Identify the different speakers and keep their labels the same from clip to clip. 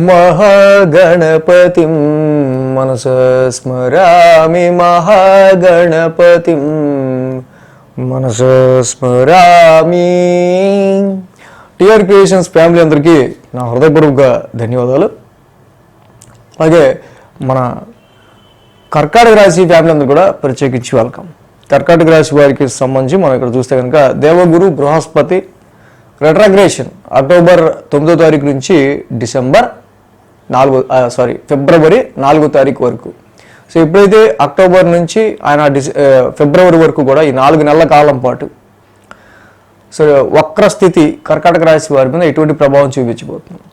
Speaker 1: మహాగణపతిం మనసా స్మరామి మహాగణపతిం మనసా స్మరామి. TR creations family అందరికీ నా హృదయపూర్వక ధన్యవాదాలు. అలాగే మన కర్కాటక రాశి ఫ్యామిలీ అందరూ కూడా ప్రత్యేకించి వెల్కమ్. కర్కాటక రాశి వారికి సంబంధించి మనం ఇక్కడ చూస్తే కనుక దేవగురు బృహస్పతి రెట్రాగ్రేషన్ అక్టోబర్ 9వ తారీఖు నుంచి ఫిబ్రవరి 4వ తారీఖు వరకు. సో ఎప్పుడైతే అక్టోబర్ నుంచి ఆయన ఫిబ్రవరి వరకు కూడా ఈ 4 నెలల కాలం పాటు సో వక్ర స్థితి కర్కాటక రాశి వారి మీద ఎటువంటి ప్రభావం చూపించబోతుంది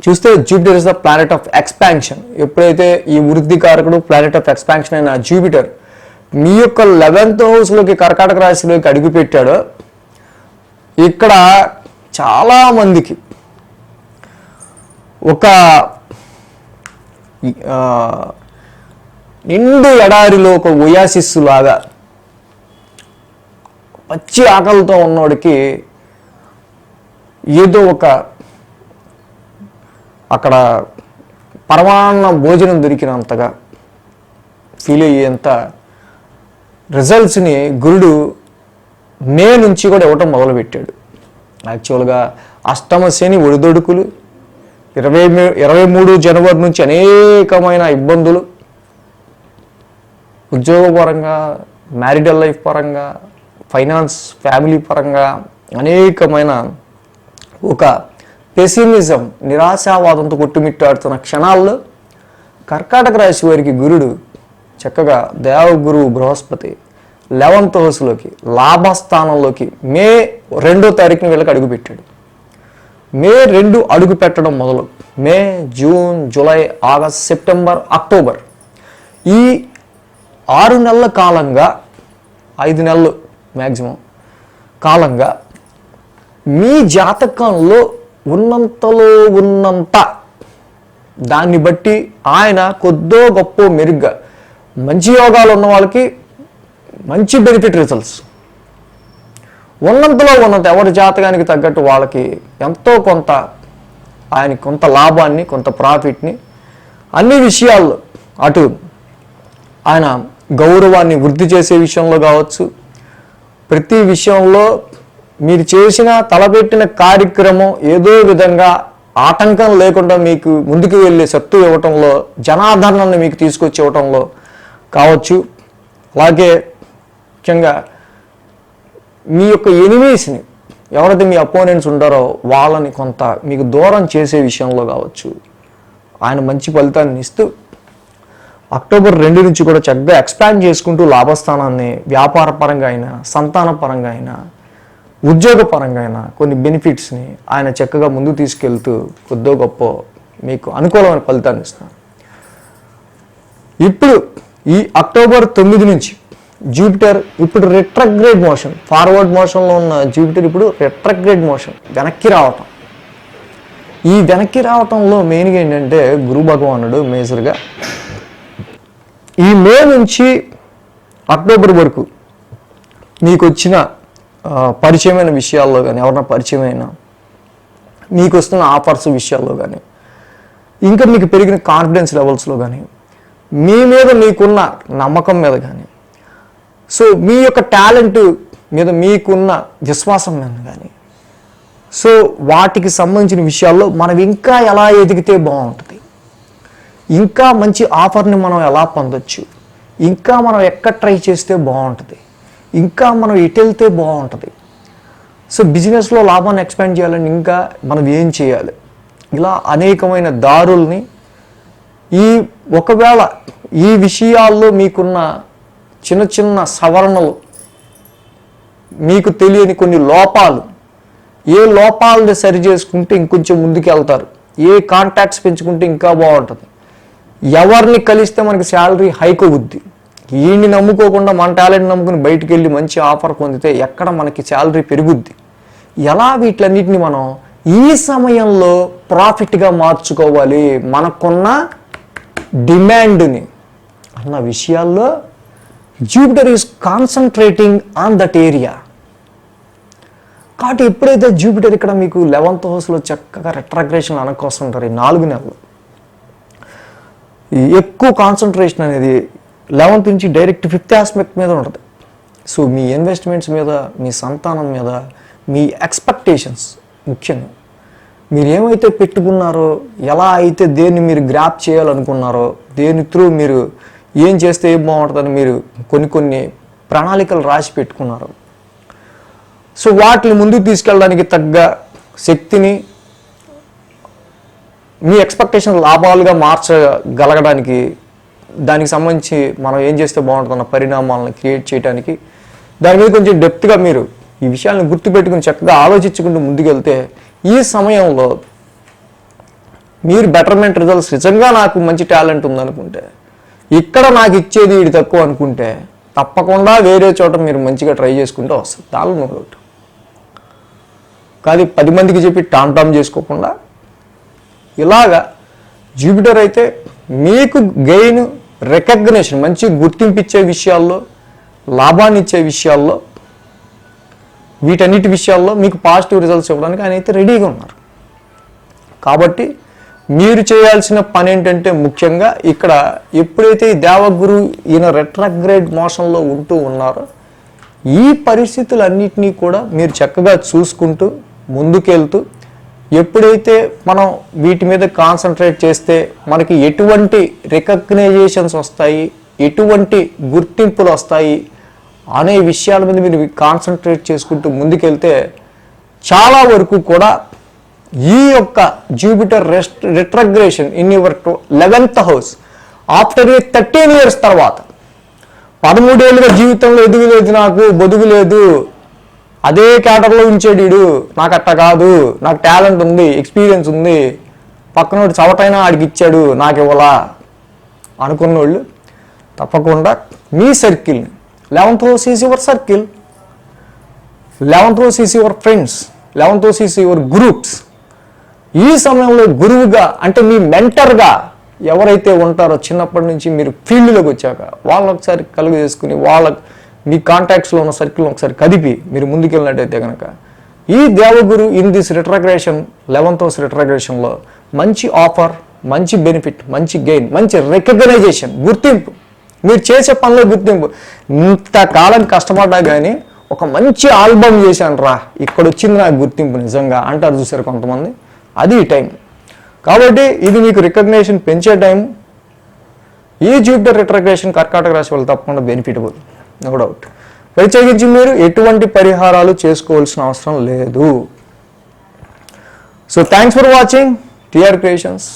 Speaker 1: చూస్తే, Jupiter is the planet of expansion. ఎప్పుడైతే ఈ వృద్ధి కారకుడు ప్లానెట్ ఆఫ్ ఎక్స్పాన్షన్ అయిన జూపిటర్ మీ యొక్క 11th హౌస్లోకి కర్కాటక రాశిలోకి అడుగుపెట్టాడో, ఇక్కడ చాలామందికి ఒక నిండు ఎడారిలో ఒక ఒయాసిస్ లాగా పచ్చి ఆకలితో ఉన్నోడికి ఏదో ఒక అక్కడ పరమాన్న భోజనం దొరికినంతగా ఫీల్ అయ్యేంత రిజల్ట్స్ని గురుడు మే నుంచి కూడా ఇవ్వటం మొదలుపెట్టాడు. యాక్చువల్గా అష్టమ శని ఒడిదొడుకులు 23 జనవరి నుంచి అనేకమైన ఇబ్బందులు, ఉద్యోగపరంగా, మ్యారిటల్ లైఫ్ పరంగా, ఫైనాన్స్ ఫ్యామిలీ పరంగా అనేకమైన ఒక పెసిమిజం నిరాశావాదంతో కొట్టుమిట్టాడుతున్న క్షణాల్లో కర్కాటక రాశి వారికి గురుడు చక్కగా దేవగురు బృహస్పతి 11th హౌస్లోకి లాభస్థానంలోకి మే 2వ తారీఖున వీళ్ళకి అడుగుపెట్టాడు. మే 2 అడుగు పెట్టడం మొదలు May, June, July, August, September, October ఈ 6 నెలల కాలంగా 5 నెలలు మ్యాక్సిమం కాలంగా మీ జాతకంలో ఉన్నంతలో ఉన్నంత దాన్ని బట్టి ఆయన కొద్దో గొప్ప మెరుగ్గా మంచి యోగాలు ఉన్న వాళ్ళకి మంచి బెనిఫిట్ రిజల్ట్స్, ఉన్నంతలో ఉన్నంత ఎవరి జాతకానికి తగ్గట్టు వాళ్ళకి ఎంతో కొంత ఆయన కొంత లాభాన్ని, కొంత ప్రాఫిట్ని అన్ని విషయాల్లో అటు ఆయన గౌరవాన్ని వృద్ధి చేసే విషయంలో కావచ్చు, ప్రతి విషయంలో మీరు చేసిన తలపెట్టిన కార్యక్రమం ఏదో విధంగా ఆటంకం లేకుండా మీకు ముందుకు వెళ్ళే శక్తి ఇవ్వటంలో, జనాదరణను మీకు తీసుకొచ్చి ఇవ్వటంలో కావచ్చు. అలాగే ముఖ్యంగా మీ యొక్క ఎనిమీస్ని ఎవరైతే మీ అపోనెంట్స్ ఉంటారో వాళ్ళని కొంత మీకు దూరం చేసే విషయంలో కావచ్చు ఆయన మంచి ఫలితాన్ని ఇస్తూ అక్టోబర్ 2 నుంచి కూడా చక్కగా ఎక్స్పాండ్ చేసుకుంటూ లాభస్థానాన్ని వ్యాపార పరంగా అయినా, సంతాన పరంగా అయినా, ఉద్యోగ పరంగా అయినా కొన్ని బెనిఫిట్స్ని ఆయన చక్కగా ముందుకు తీసుకెళ్తూ కొద్దో గొప్ప మీకు అనుకూలమైన ఫలితాన్ని ఇస్తాను. ఇప్పుడు ఈ అక్టోబర్ 9 నుంచి జూపిటర్ ఇప్పుడు రెట్రగ్రేడ్ మోషన్, ఫార్వర్డ్ మోషన్లో ఉన్న జూపిటర్ ఇప్పుడు రెట్రగ్రేడ్ మోషన్ వెనక్కి రావటం. ఈ వెనక్కి రావటంలో మెయిన్గా ఏంటంటే గురు భగవానుడు మేజర్గా ఈ మే నుంచి అక్టోబర్ వరకు మీకు వచ్చిన పరిచయమైన విషయాల్లో కానీ, ఎవరైనా పరిచయమైన మీకు వస్తున్న ఆఫర్స్ విషయాల్లో కానీ, ఇంకా మీకు పెరిగిన కాన్ఫిడెన్స్ లెవెల్స్లో కానీ, మీ మీద మీకున్న నమ్మకం మీద కానీ, సో మీ యొక్క టాలెంట్ మీద మీకున్న విశ్వాసం మీద కానీ, సో వాటికి సంబంధించిన విషయాల్లో మనం ఇంకా ఎలా ఎదిగితే బాగుంటుంది, ఇంకా మంచి ఆఫర్ని మనం ఎలా పొందొచ్చు, ఇంకా మనం ఎక్కడ ట్రై చేస్తే బాగుంటుంది, ఇంకా మనం ఎటు వెళ్తే బాగుంటుంది, సో బిజినెస్లో లాభాన్ని ఎక్స్పాండ్ చేయాలని ఇంకా మనం ఏం చేయాలి, ఇలా అనేకమైన దారుల్ని ఒకవేళ ఈ విషయాల్లో మీకున్న చిన్న చిన్న సవరణలు, మీకు తెలియని కొన్ని లోపాలు, ఏ లోపాలని సరి చేసుకుంటే ఇంకొంచెం ముందుకు వెళ్తారు, ఏ కాంటాక్ట్స్ పెంచుకుంటే ఇంకా బాగుంటుంది, ఎవరిని కలిస్తే మనకి శాలరీ హైక్ అవుద్ది, ఈయన్ని నమ్ముకోకుండా మన టాలెంట్ నమ్ముకుని బయటికి వెళ్ళి మంచి ఆఫర్ పొందితే ఎక్కడ మనకి శాలరీ పెరుగుద్ది, ఎలా వీటిలన్నిటిని మనం ఈ సమయంలో ప్రాఫిట్గా మార్చుకోవాలి, మనకున్న డిమాండ్ని అన్న విషయాల్లో Jupiter is concentrating on that area. కాబట్టి ఎప్పుడైతే జూపిటర్ ఇక్కడ మీకు 11th హౌస్లో చక్కగా రెట్రాగ్రేషన్ అనుకొస్తుంటారు ఈ 4 నెలలు, ఎక్కువ కాన్సన్ట్రేషన్ అనేది 11th నుంచి డైరెక్ట్ 5th ఆస్పెక్ట్ మీద ఉంటుంది. సో మీ ఇన్వెస్ట్మెంట్స్ మీద, మీ సంతానం మీద, మీ ఎక్స్పెక్టేషన్స్, ముఖ్యంగా మీరు ఏమైతే పెట్టుకున్నారో, ఎలా అయితే దేన్ని మీరు గ్రాప్ చేయాలనుకున్నారో, దేని త్రూ మీరు ఏం చేస్తే ఏం బాగుంటుందని మీరు కొన్ని ప్రణాళికలు రాసి పెట్టుకున్నారు. సో వాటిని ముందుకు తీసుకెళ్ళడానికి తగ్గ శక్తిని, మీ ఎక్స్పెక్టేషన్ లాభాలుగా మార్చగలగడానికి, దానికి సంబంధించి మనం ఏం చేస్తే బాగుంటుందన్న పరిణామాలను క్రియేట్ చేయడానికి, దాని మీద కొంచెం డెప్త్గా మీరు ఈ విషయాలను గుర్తుపెట్టుకుని చక్కగా ఆలోచించుకుంటూ ముందుకెళ్తే ఈ సమయంలో మీరు బెటర్మెంట్ రిజల్ట్స్, నిజంగా నాకు మంచి టాలెంట్ ఉందనుకుంటే, ఇక్కడ నాకు ఇచ్చేది ఇది తక్కువ అనుకుంటే, తప్పకుండా వేరే చోట మీరు మంచిగా ట్రై చేసుకుంటూ వస్తుంది. దానిలో నో డౌట్. కానీ 10 మందికి చెప్పి టామ్ చేసుకోకుండా ఇలాగా జూపిటర్ అయితే మీకు గెయిన్, రికగ్నిషన్, మంచి గుర్తింపు ఇచ్చే విషయాల్లో, లాభాన్ని ఇచ్చే విషయాల్లో, వీటన్నిటి విషయాల్లో మీకు పాజిటివ్ రిజల్ట్స్ ఇవ్వడానికి ఆయన అయితే రెడీగా ఉన్నారు. కాబట్టి మీరు చేయాల్సిన పని ఏంటంటే, ముఖ్యంగా ఇక్కడ ఎప్పుడైతే ఈ దేవగురు ఈయన రెట్రాగ్రేడ్ మోషన్లో ఉంటూ ఉన్నారో, ఈ పరిస్థితులన్నిటినీ కూడా మీరు చక్కగా చూసుకుంటూ ముందుకెళ్తూ, ఎప్పుడైతే మనం వీటి మీద కాన్సన్ట్రేట్ చేస్తే మనకి ఎటువంటి రికగ్నైజేషన్స్ వస్తాయి, ఎటువంటి గుర్తింపులు వస్తాయి అనే విషయాల మీద మీరు కాన్సన్ట్రేట్ చేసుకుంటూ ముందుకెళ్తే చాలా వరకు కూడా ఈ యొక్క Jupiter retrogression in your 11th house after 13 years తర్వాత, 13 ఏళ్ళుగా జీవితంలో ఎదుగులేదు, నాకు బొదుగులేదు, అదే క్యాటర్లో ఉంచాడు, నాకు అట్ట కాదు, నాకు టాలెంట్ ఉంది, ఎక్స్పీరియన్స్ ఉంది, పక్కనోడు చవటైనా ఆడికి ఇచ్చాడు, నాకు ఇవ్వలా అనుకున్న వాళ్ళు తప్పకుండా మీ సర్కిల్ని, 11th house is your circle, 11th house is your friends, 11th house is your groups. ఈ సమయంలో గురువుగా, అంటే మీ మెంటర్గా ఎవరైతే ఉంటారో, చిన్నప్పటి నుంచి మీరు ఫీల్డ్లోకి వచ్చాక వాళ్ళని ఒకసారి కలుగు చేసుకుని, మీ కాంటాక్ట్స్లో ఉన్న సర్కిల్ని ఒకసారి కదిపి మీరు ముందుకెళ్ళినట్టయితే కనుక, ఈ దేవగురు ఇన్ దిస్ రిట్రగ్రేషన్ 11th house రిట్రగ్రేషన్లో మంచి ఆఫర్, మంచి బెనిఫిట్, మంచి గెయిన్, మంచి రికగ్నైజేషన్, గుర్తింపు, మీరు చేసే పనిలో గుర్తింపు. ఇంతకాలం కష్టపడ్డా కానీ ఒక మంచి ఆల్బమ్ చేశాను రా, ఇక్కడ వచ్చింది నాకు గుర్తింపు నిజంగా అంటారు చూసారు కొంతమంది, అది ఈ టైం. కాబట్టి ఇది మీకు రికగ్నేషన్ పెంచే టైం. ఈ జూపిటర్ రిట్రగ్రేషన్ కర్కాటక రాశి వాళ్ళు తప్పకుండా బెనిఫిటబుల్, నో డౌట్. ప్రత్యేకించి మీరు ఎటువంటి పరిహారాలు చేసుకోవాల్సిన అవసరం లేదు. So thanks for watching TR Creations.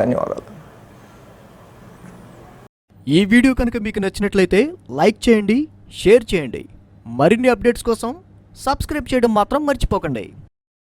Speaker 1: ధన్యవాదాలు.
Speaker 2: ఈ వీడియో కనుక మీకు నచ్చినట్లయితే లైక్ చేయండి, షేర్ చేయండి. మరిన్ని అప్డేట్స్ కోసం సబ్స్క్రైబ్ చేయడం మాత్రం మర్చిపోకండి.